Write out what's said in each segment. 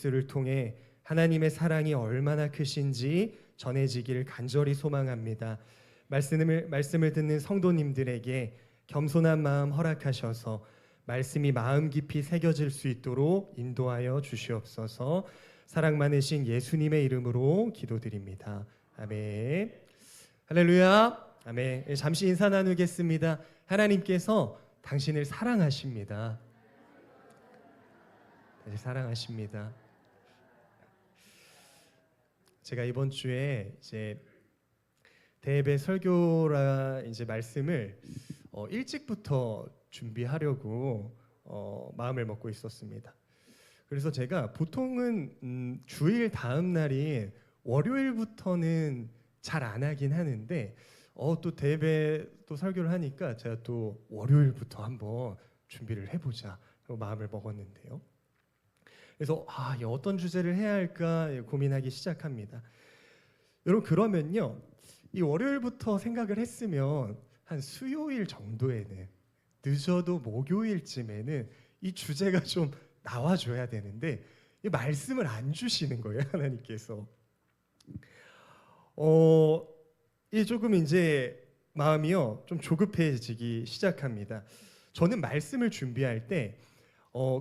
서비스를 통해 하나님의 사랑이 얼마나 크신지 전해지기를 간절히 소망합니다. 말씀을 듣는 성도님들에게 겸손한 마음 허락하셔서 말씀이 마음 깊이 새겨질 수 있도록 인도하여 주시옵소서. 사랑 많으신 예수님의 이름으로 기도드립니다. 아멘. 할렐루야. 아멘. 잠시 인사 나누겠습니다. 하나님께서 당신을 사랑하십니다. 사랑하십니다. 제가 이번 주에 이제 대예배 설교라 이제 말씀을 일찍부터 준비하려고 마음을 먹고 있었습니다. 그래서 제가 보통은 주일 다음 날인 월요일부터는 잘 안 하긴 하는데 또 대예배 또 설교를 하니까 제가 또 월요일부터 한번 준비를 해보자 마음을 먹었는데요. 그래서 어떤 주제를 해야 할까 고민하기 시작합니다. 여러분, 그러면요, 이 월요일부터 생각을 했으면 한 수요일 정도에는, 늦어도 목요일쯤에는 이 주제가 좀 나와줘야 되는데 이 말씀을 안 주시는 거예요, 하나님께서. 이 조금 이제 마음이요 좀 조급해지기 시작합니다. 저는 말씀을 준비할 때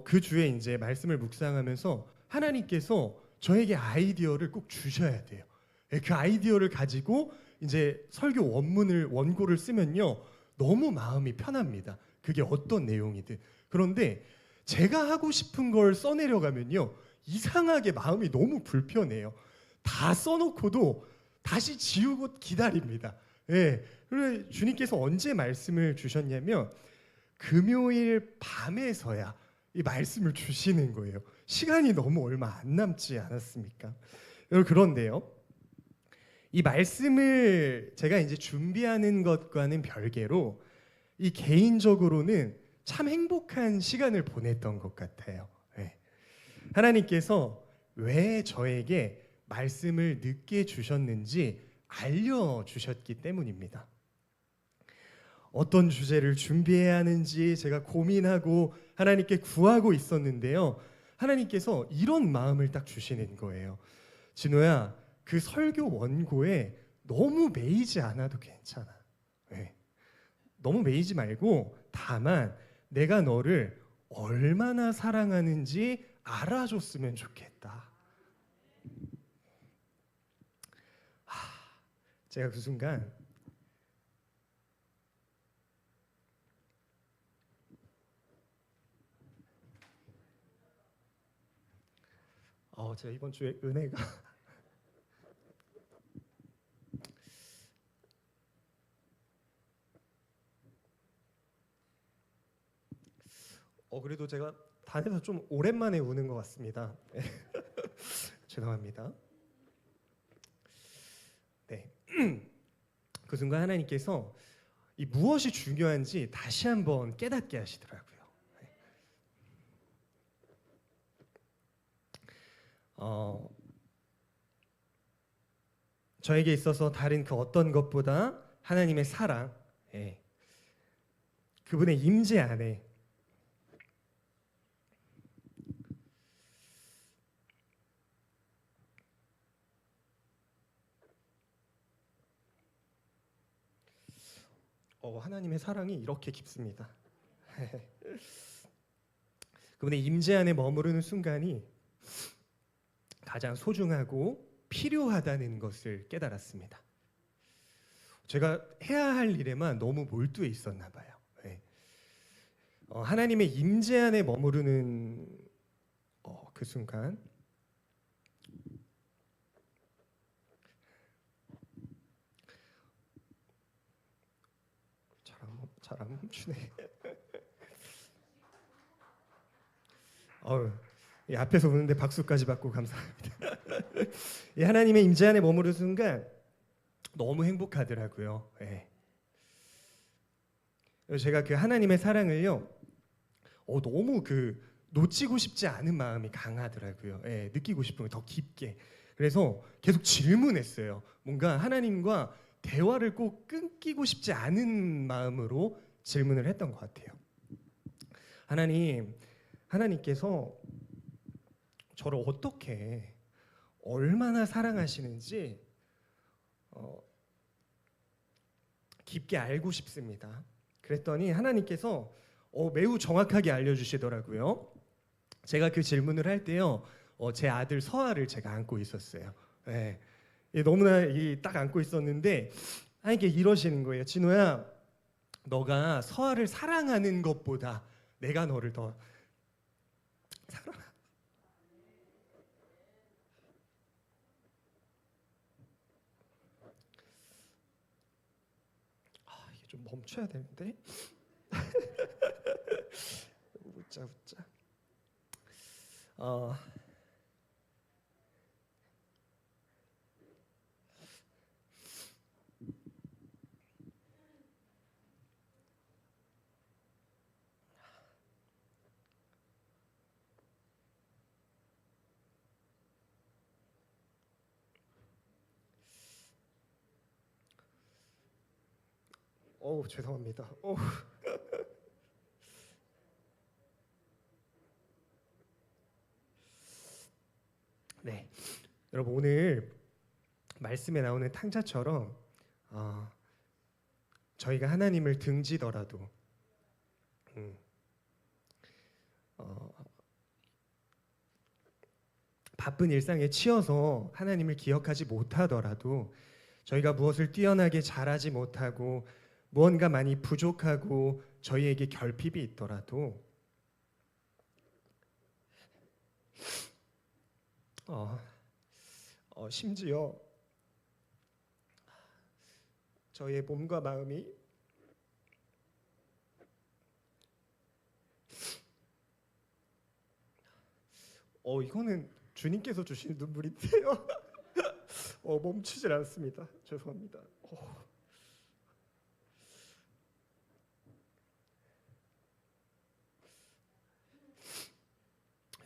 그 주에 이제 말씀을 묵상하면서 하나님께서 저에게 아이디어를 꼭 주셔야 돼요. 그 아이디어를 가지고 이제 설교 원고를 쓰면요 너무 마음이 편합니다. 그게 어떤 내용이든. 그런데 제가 하고 싶은 걸 써내려가면요 이상하게 마음이 너무 불편해요. 다 써놓고도 다시 지우고 기다립니다. 그래서 주님께서 언제 말씀을 주셨냐면 금요일 밤에서야 이 말씀을 주시는 거예요. 시간이 너무 얼마 안 남지 않았습니까? 그런데요, 이 말씀을 제가 이제 준비하는 것과는 별개로 이 개인적으로는 참 행복한 시간을 보냈던 것 같아요. 하나님께서 왜 저에게 말씀을 늦게 주셨는지 알려주셨기 때문입니다. 어떤 주제를 준비해야 하는지 제가 고민하고 하나님께 구하고 있었는데요, 하나님께서 이런 마음을 딱 주시는 거예요. 진호야, 그 설교 원고에 너무 매이지 않아도 괜찮아. 너무 매이지 말고 다만 내가 너를 얼마나 사랑하는지 알아줬으면 좋겠다. 제가 그 순간 제가 이번 주에 은혜가 그래도 제가 단에서 좀 오랜만에 우는 것 같습니다. 죄송합니다. 네. 그 순간 하나님께서 이 무엇이 중요한지 다시 한번 깨닫게 하시더라고요. 저에게 있어서 다른 그 어떤 것보다 하나님의 사랑, 그분의 임재 안에 하나님의 사랑이 이렇게 깊습니다. 그분의 임재 안에 머무르는 순간이 가장 소중하고 필요하다는 것을 깨달았습니다. 제가 해야 할 일에만 너무 몰두해 있었나 봐요. 하나님의 임재 안에 머무르는 그 순간 잘 안 멈추네. 이 앞에서 우는데 박수까지 받고 감사합니다. 이 하나님의 임재 안에 머무르는 순간 너무 행복하더라고요. 제가 그 하나님의 사랑을요 너무 놓치고 싶지 않은 마음이 강하더라고요. 느끼고 싶은 거 더 깊게. 그래서 계속 질문했어요. 뭔가 하나님과 대화를 꼭 끊기고 싶지 않은 마음으로 질문을 했던 것 같아요. 하나님께서 저를 어떻게 얼마나 사랑하시는지 깊게 알고 싶습니다. 그랬더니 하나님께서 매우 정확하게 알려주시더라고요. 제가 그 질문을 할 때요, 제 아들 서아를 제가 안고 있었어요. 네. 너무나 딱 안고 있었는데 하나님께 이러시는 거예요. 진호야, 너가 서아를 사랑하는 것보다 내가 너를 더 사랑. 이게 좀 멈춰야 되는데. 웃자 웃자. 어, 죄송합니다. 네, 여러분 오늘 말씀에 나오는 탕자처럼 저희가 하나님을 등지더라도 음, 어, 바쁜 일상에 치여서 하나님을 기억하지 못하더라도 저희가 무엇을 뛰어나게 잘하지 못하고 무언가 많이 부족하고 저희에게 결핍이 있더라도 심지어 저희의 몸과 마음이 이거는 주님께서 주신 눈물인데요. 멈추질 않습니다. 죄송합니다.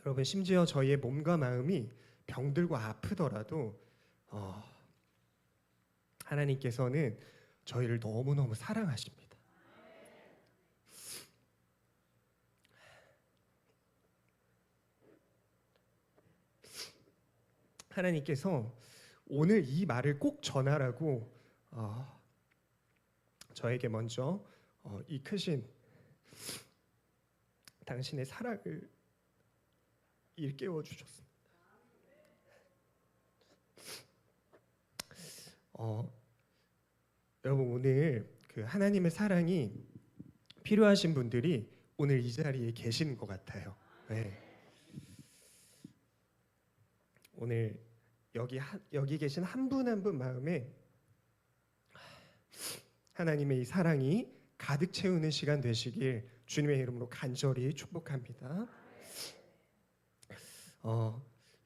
여러분, 심지어 저희의 몸과 마음이 병들고 아프더라도 하나님께서는 저희를 너무너무 사랑하십니다. 하나님께서 오늘 이 말을 꼭 전하라고 저에게 먼저 이 크신 당신의 사랑을 일깨워 주셨습니다. 여러분, 오늘 그 하나님의 사랑이 필요하신 분들이 오늘 이 자리에 계시는 것 같아요. 네. 오늘 여기 계신 한 분 한 분 마음에 하나님의 이 사랑이 가득 채우는 시간 되시길 주님의 이름으로 간절히 축복합니다.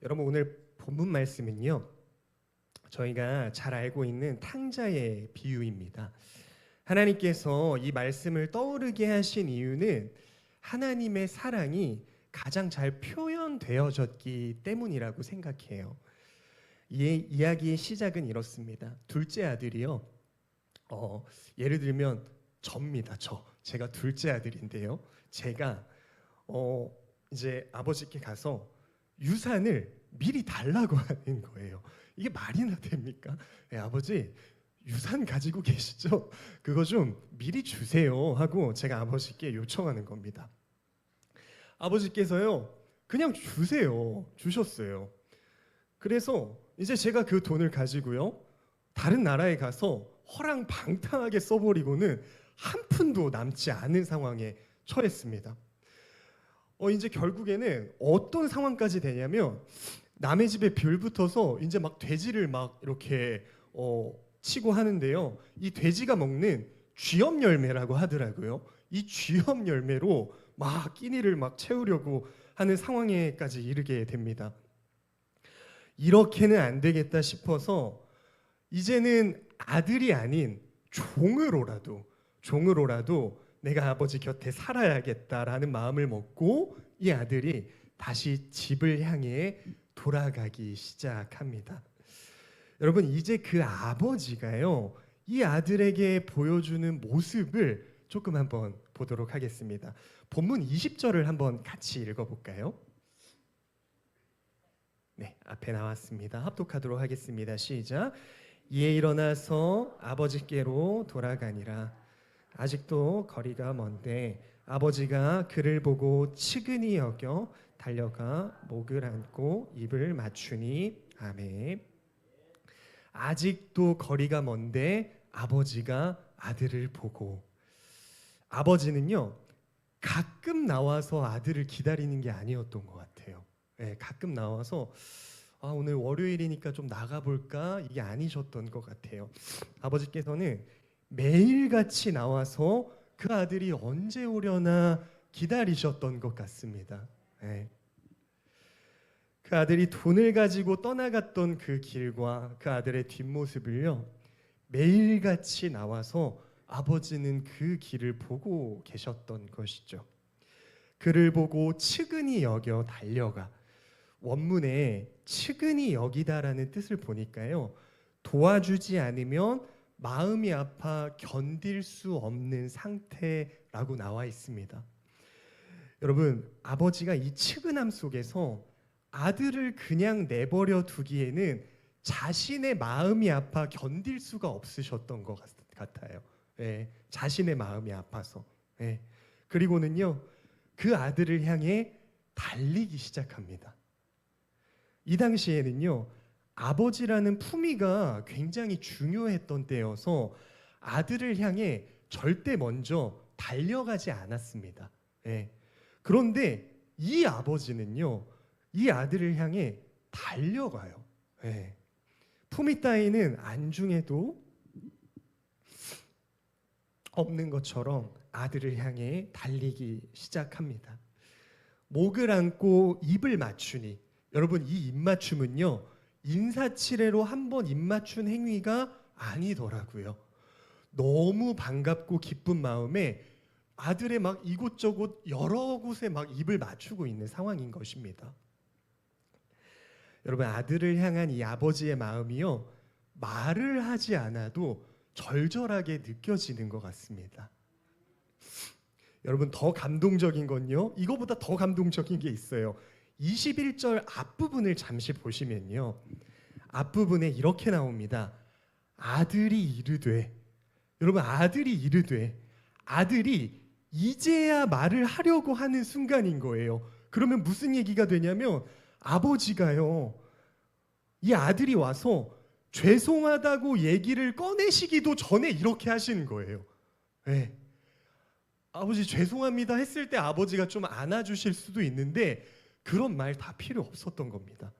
여러분, 오늘 본문 말씀은요, 저희가 잘 알고 있는 탕자의 비유입니다. 하나님께서 이 말씀을 떠오르게 하신 이유는 하나님의 사랑이 가장 잘 표현되어졌기 때문이라고 생각해요. 이 이야기의 시작은 이렇습니다. 둘째 아들이요, 예를 들면 접니다. 제가 둘째 아들인데요, 제가 이제 아버지께 가서 유산을 미리 달라고 하는 거예요. 이게 말이나 됩니까? 아버지, 유산 가지고 계시죠? 그거 좀 미리 주세요 하고 제가 아버지께 요청하는 겁니다. 아버지께서요, 그냥 주셨어요. 그래서 이제 제가 그 돈을 가지고요, 다른 나라에 가서 허랑방탕하게 써버리고는 한 푼도 남지 않은 상황에 처했습니다. 이제 결국에는 어떤 상황까지 되냐면, 남의 집에 빌 붙어서 이제 막 돼지를 막 이렇게 치고 하는데요, 이 돼지가 먹는 쥐염 열매라고 하더라고요. 이 쥐염 열매로 막 끼니를 막 채우려고 하는 상황에까지 이르게 됩니다. 이렇게는 안 되겠다 싶어서 이제는 아들이 아닌 종으로라도 내가 아버지 곁에 살아야겠다라는 마음을 먹고 이 아들이 다시 집을 향해 돌아가기 시작합니다. 여러분, 이제 그 아버지가요, 이 아들에게 보여주는 모습을 조금 한번 보도록 하겠습니다. 본문 20절을 한번 같이 읽어볼까요? 앞에 나왔습니다. 합독하도록 하겠습니다. 시작. 이에 일어나서 아버지께로 돌아가니라. 아직도 거리가 먼데 아버지가 그를 보고 측은히 여겨 달려가 목을 안고 입을 맞추니. 아멘. 아직도 거리가 먼데 아버지가 아들을 보고. 아버지는요, 가끔 나와서 아들을 기다리는 게 아니었던 것 같아요. 네, 가끔 나와서 오늘 월요일이니까 좀 나가볼까, 이게 아니셨던 것 같아요. 아버지께서는 매일같이 나와서 그 아들이 언제 오려나 기다리셨던 것 같습니다. 네. 그 아들이 돈을 가지고 떠나갔던 그 길과 그 아들의 뒷모습을요, 매일같이 나와서 아버지는 그 길을 보고 계셨던 것이죠. 그를 보고 측은히 여겨 달려가. 원문에 측은히 여기다라는 뜻을 보니까요, 도와주지 않으면 마음이 아파 견딜 수 없는 상태라고 나와 있습니다. 여러분, 아버지가 이 측은함 속에서 아들을 그냥 내버려 두기에는 자신의 마음이 아파 견딜 수가 없으셨던 것 같아요. 예, 자신의 마음이 아파서. 예. 그리고는요, 그 아들을 향해 달리기 시작합니다. 이 당시에는요, 아버지라는 품위가 굉장히 중요했던 때여서 아들을 향해 절대 먼저 달려가지 않았습니다. 예. 그런데 이 아버지는요, 이 아들을 향해 달려가요. 예. 품위 따위는 안중에도 없는 것처럼 아들을 향해 달리기 시작합니다. 목을 안고 입을 맞추니. 여러분, 이 입맞춤은요, 인사치레로 한번 입맞춘 행위가 아니더라고요. 너무 반갑고 기쁜 마음에 아들의 막 이곳저곳 여러 곳에 막 입을 맞추고 있는 상황인 것입니다. 여러분, 아들을 향한 이 아버지의 마음이요, 말을 하지 않아도 절절하게 느껴지는 것 같습니다. 여러분, 더 감동적인 건요, 이거보다 더 감동적인 게 있어요. 21절 앞부분을 잠시 보시면요, 앞부분에 이렇게 나옵니다. 아들이 이르되. 여러분, 아들이 이르되, 아들이 이제야 말을 하려고 하는 순간인 거예요. 그러면 무슨 얘기가 되냐면, 아버지가요, 이 아들이 와서 죄송하다고 얘기를 꺼내시기도 전에 이렇게 하시는 거예요. 네. 아버지 죄송합니다 했을 때 아버지가 좀 안아주실 수도 있는데 그런 말 다 필요 없었던 겁니다.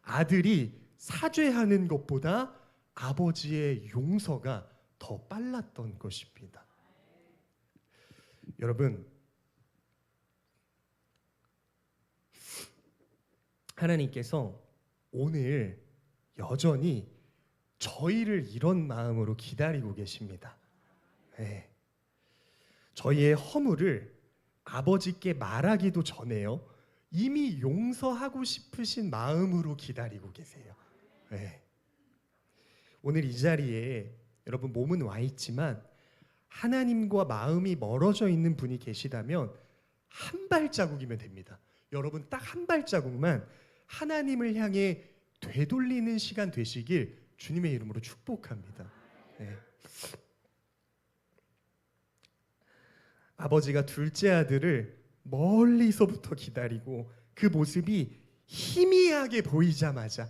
아들이 사죄하는 것보다 아버지의 용서가 더 빨랐던 것입니다. 여러분, 하나님께서 오늘 여전히 저희를 이런 마음으로 기다리고 계십니다. 네. 저희의 허물을 아버지께 말하기도 전에요, 이미 용서하고 싶으신 마음으로 기다리고 계세요. 네. 오늘 이 자리에 여러분 몸은 와 있지만 하나님과 마음이 멀어져 있는 분이 계시다면 한 발자국이면 됩니다. 여러분, 딱 한 발자국만 하나님을 향해 되돌리는 시간 되시길 주님의 이름으로 축복합니다. 네. 아버지가 둘째 아들을 멀리서부터 기다리고 그 모습이 희미하게 보이자마자,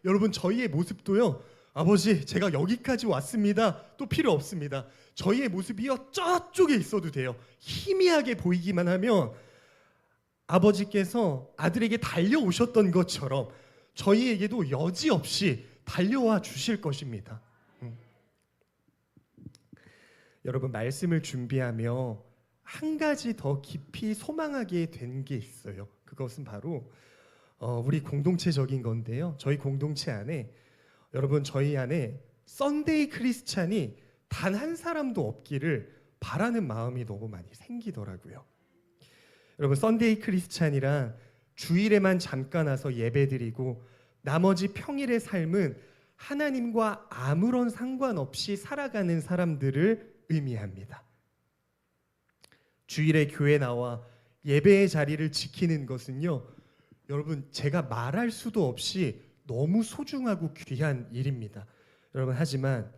여러분, 저희의 모습도요, 아버지 제가 여기까지 왔습니다, 또 필요 없습니다. 저희의 모습이요, 저쪽에 있어도 돼요. 희미하게 보이기만 하면 아버지께서 아들에게 달려오셨던 것처럼 저희에게도 여지없이 달려와 주실 것입니다. 여러분, 말씀을 준비하며 한 가지 더 깊이 소망하게 된 게 있어요. 그것은 바로 우리 공동체적인 건데요, 저희 공동체 안에, 여러분, 저희 안에 썬데이 크리스찬이 단 한 사람도 없기를 바라는 마음이 너무 많이 생기더라고요. 여러분, 썬데이 크리스찬이란 주일에만 잠깐 와서 예배드리고 나머지 평일의 삶은 하나님과 아무런 상관없이 살아가는 사람들을 의미합니다. 주일에 교회 나와 예배의 자리를 지키는 것은요, 여러분 제가 말할 수도 없이 너무 소중하고 귀한 일입니다. 여러분 하지만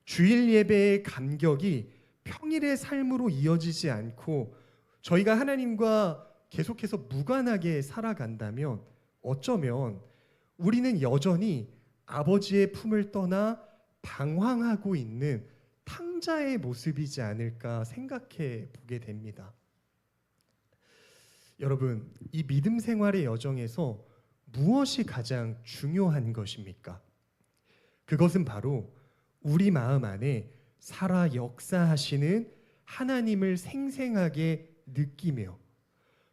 주일 예배의 감격이 평일의 삶으로 이어지지 않고 저희가 하나님과 계속해서 무관하게 살아간다면 어쩌면 우리는 여전히 아버지의 품을 떠나 방황하고 있는 탕자의 모습이지 않을까 생각해 보게 됩니다. 여러분, 이 믿음 생활의 여정에서 무엇이 가장 중요한 것입니까? 그것은 바로 우리 마음 안에 살아 역사하시는 하나님을 생생하게 느끼며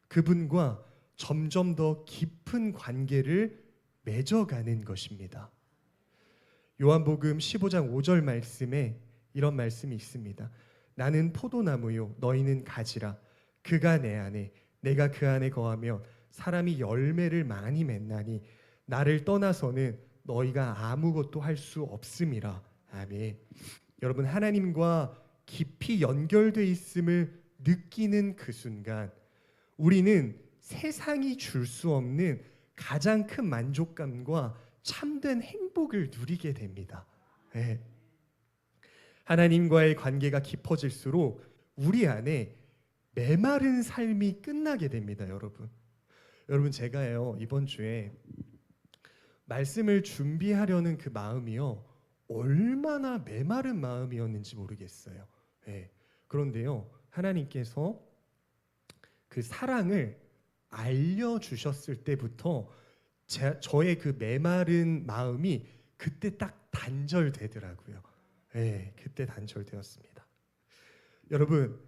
그분과 점점 더 깊은 관계를 맺어가는 것입니다. 요한복음 15장 5절 말씀에 이런 말씀이 있습니다. 나는 포도나무요 너희는 가지라. 그가 내 안에 내가 그 안에 거하며 사람이 열매를 많이 맺나니 나를 떠나서는 너희가 아무것도 할 수 없음이라. 아멘. 여러분 하나님과 깊이 연결되어 있음을 느끼는 그 순간 우리는 세상이 줄 수 없는 가장 큰 만족감과 참된 행복을 누리게 됩니다. 네. 하나님과의 관계가 깊어질수록 우리 안에 메마른 삶이 끝나게 됩니다, 여러분. 여러분 제가요 이번 주에 말씀을 준비하려는 그 마음이요 얼마나 메마른 마음이었는지 모르겠어요. 네. 그런데요 하나님께서 그 사랑을 알려주셨을 때부터 저의 그 메마른 마음이 그때 딱 단절되더라고요. 네, 그때 단절되었습니다. 여러분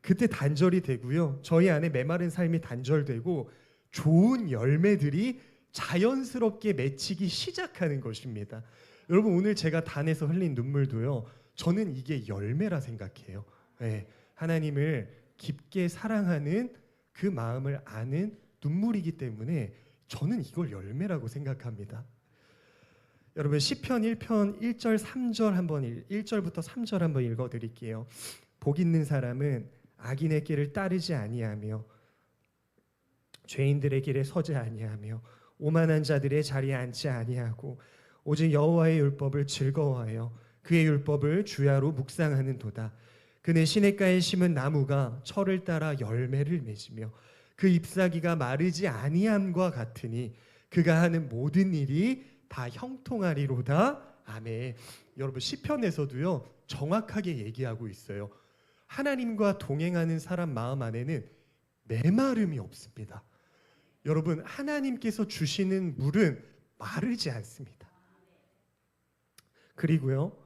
그때 단절이 되고요 저희 안에 메마른 삶이 단절되고 좋은 열매들이 자연스럽게 맺히기 시작하는 것입니다. 여러분 오늘 제가 단에서 흘린 눈물도요 저는 이게 열매라 생각해요. 네, 하나님을 깊게 사랑하는 그 마음을 아는 눈물이기 때문에 저는 이걸 열매라고 생각합니다. 여러분 시편 1편 1절 3절 한번 1절부터 3절 한번 읽어 드릴게요. 복 있는 사람은 악인의 길을 따르지 아니하며 죄인들의 길에 서지 아니하며 오만한 자들의 자리에 앉지 아니하고 오직 여호와의 율법을 즐거워하여 그의 율법을 주야로 묵상하는 도다. 그는 시냇가에 심은 나무가 철을 따라 열매를 맺으며 그 잎사귀가 마르지 아니함과 같으니 그가 하는 모든 일이 다 형통하리로다. 아멘. 여러분 시편에서도요 정확하게 얘기하고 있어요. 하나님과 동행하는 사람 마음 안에는 메마름이 없습니다. 여러분 하나님께서 주시는 물은 마르지 않습니다. 그리고요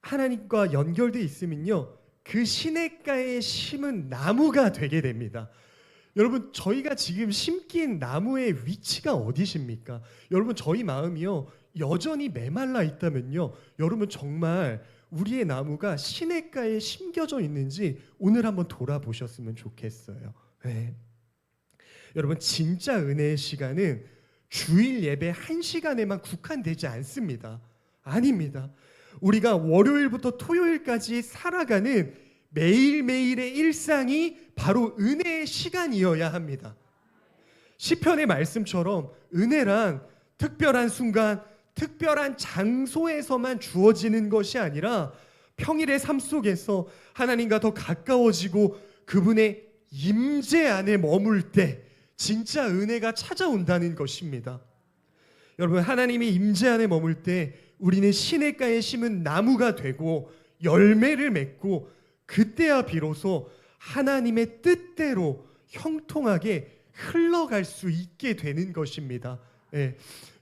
하나님과 연결되어 있으면요 그 시냇가에 심은 나무가 되게 됩니다. 여러분 저희가 지금 심긴 나무의 위치가 어디십니까? 여러분 저희 마음이요 여전히 메말라 있다면요 여러분 정말 우리의 나무가 시냇가에 심겨져 있는지 오늘 한번 돌아보셨으면 좋겠어요. 네. 여러분 진짜 은혜의 시간은 주일 예배 1시간에만 국한되지 않습니다. 아닙니다. 우리가 월요일부터 토요일까지 살아가는 매일매일의 일상이 바로 은혜의 시간이어야 합니다. 시편의 말씀처럼 은혜란 특별한 순간, 특별한 장소에서만 주어지는 것이 아니라 평일의 삶 속에서 하나님과 더 가까워지고 그분의 임재 안에 머물 때 진짜 은혜가 찾아온다는 것입니다. 여러분 하나님이 임재 안에 머물 때 우리는 시냇가에 심은 나무가 되고 열매를 맺고 그때야 비로소 하나님의 뜻대로 형통하게 흘러갈 수 있게 되는 것입니다. 네.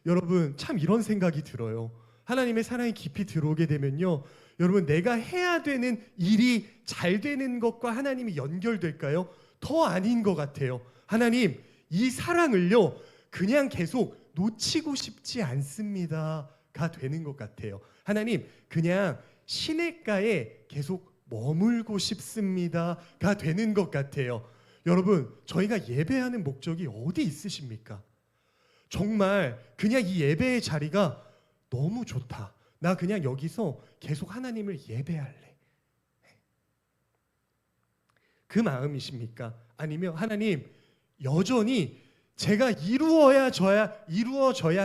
여러분 참 이런 생각이 들어요. 하나님의 사랑이 깊이 들어오게 되면요 여러분 내가 해야 되는 일이 잘 되는 것과 하나님이 연결될까요? 더 아닌 것 같아요. 하나님 이 사랑을요 그냥 계속 놓치고 싶지 않습니다가 되는 것 같아요. 하나님 그냥 시냇가에 계속 머물고 싶습니다가 되는 것 같아요. 여러분 저희가 예배하는 목적이 어디 있으십니까? 정말 그냥 이 예배의 자리가 너무 좋다. 나 그냥 여기서 계속 하나님을 예배할래. 그 마음이십니까? 아니면 하나님 여전히 제가 이루어져야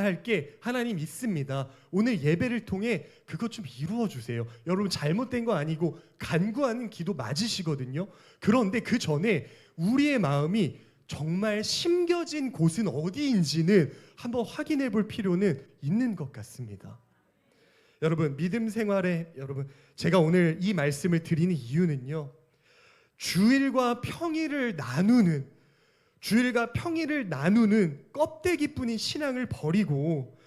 할 게 하나님 있습니다. 오늘 예배를 통해 그것 좀 이루어 주세요. 여러분 잘못된 거 아니고 간구하는 기도 맞으시거든요. 그런데 그 전에 우리의 마음이 정말 심겨진 곳은 어디인지는 한번 확인해 볼 필요는 있는 것 같습니다. 여러분 믿음 생활에 제가 오늘 이 말씀을 드리는 이유는요. 주일과 평일을 나누는 껍데기뿐인 신앙을 버리고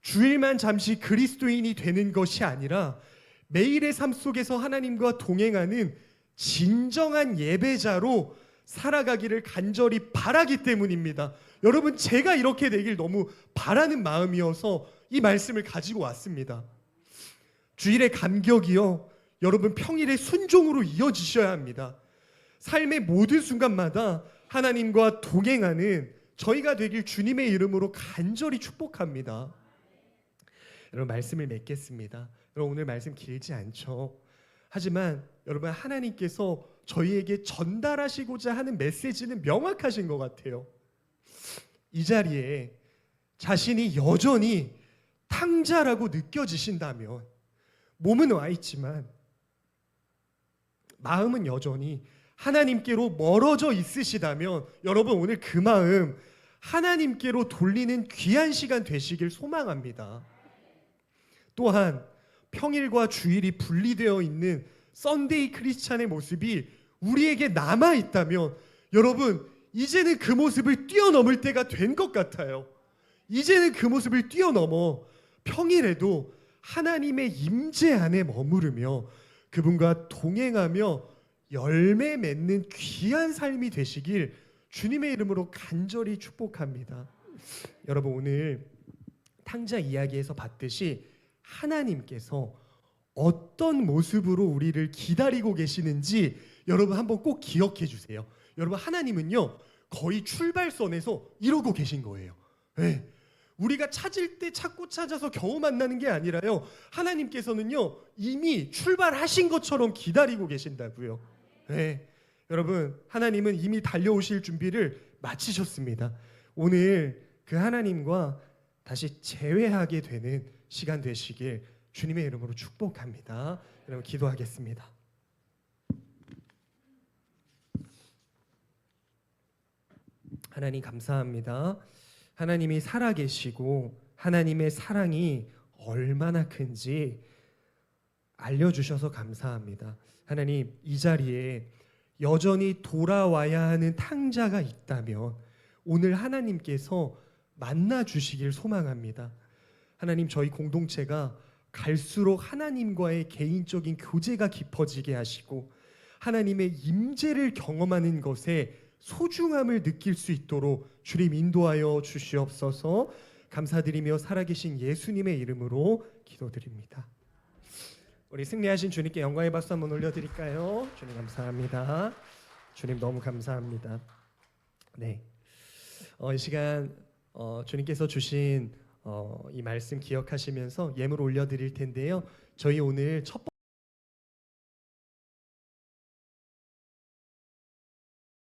주일만 잠시 그리스도인이 되는 것이 아니라 매일의 삶 속에서 하나님과 동행하는 진정한 예배자로 살아가기를 간절히 바라기 때문입니다. 여러분 제가 이렇게 되길 너무 바라는 마음이어서 이 말씀을 가지고 왔습니다. 주일의 감격이요, 여러분 평일의 순종으로 이어지셔야 합니다. 삶의 모든 순간마다 하나님과 동행하는 저희가 되길 주님의 이름으로 간절히 축복합니다. 여러분 말씀을 맺겠습니다. 여러분 오늘 말씀 길지 않죠. 하지만 여러분 하나님께서 저희에게 전달하시고자 하는 메시지는 명확하신 것 같아요. 이 자리에 자신이 여전히 탕자라고 느껴지신다면, 몸은 와 있지만 마음은 여전히 하나님께로 멀어져 있으시다면 여러분 오늘 그 마음 하나님께로 돌리는 귀한 시간 되시길 소망합니다. 또한 평일과 주일이 분리되어 있는 썬데이 크리스찬의 모습이 우리에게 남아 있다면 여러분 이제는 그 모습을 뛰어넘을 때가 된 것 같아요. 이제는 그 모습을 뛰어넘어 평일에도 하나님의 임재 안에 머무르며 그분과 동행하며 열매 맺는 귀한 삶이 되시길 주님의 이름으로 간절히 축복합니다. 여러분 오늘 탕자 이야기에서 봤듯이 하나님께서 어떤 모습으로 우리를 기다리고 계시는지 여러분 한번 꼭 기억해 주세요. 여러분 하나님은요 거의 출발선에서 이러고 계신 거예요. 네. 우리가 찾을 때 찾고 찾아서 겨우 만나는 게 아니라요, 하나님께서는요 이미 출발하신 것처럼 기다리고 계신다고요. 네. 여러분 하나님은 이미 달려오실 준비를 마치셨습니다. 오늘 그 하나님과 다시 재회하게 되는 시간 되시길 주님의 이름으로 축복합니다. 여러분 기도하겠습니다. 하나님 감사합니다. 하나님이 살아계시고 하나님의 사랑이 얼마나 큰지 알려주셔서 감사합니다. 하나님 이 자리에 여전히 돌아와야 하는 탕자가 있다면 오늘 하나님께서 만나주시길 소망합니다. 하나님 저희 공동체가 갈수록 하나님과의 개인적인 교제가 깊어지게 하시고 하나님의 임재를 경험하는 것에 소중함을 느낄 수 있도록 주님 인도하여 주시옵소서. 감사드리며 살아계신 예수님의 이름으로 기도드립니다. 우리 승리하신 주님께 영광의 박수 한번 올려드릴까요? 주님 감사합니다. 주님 너무 감사합니다. 네, 이 시간 주님께서 주신 이 말씀 기억하시면서 예물 올려드릴 텐데요. 저희 오늘 첫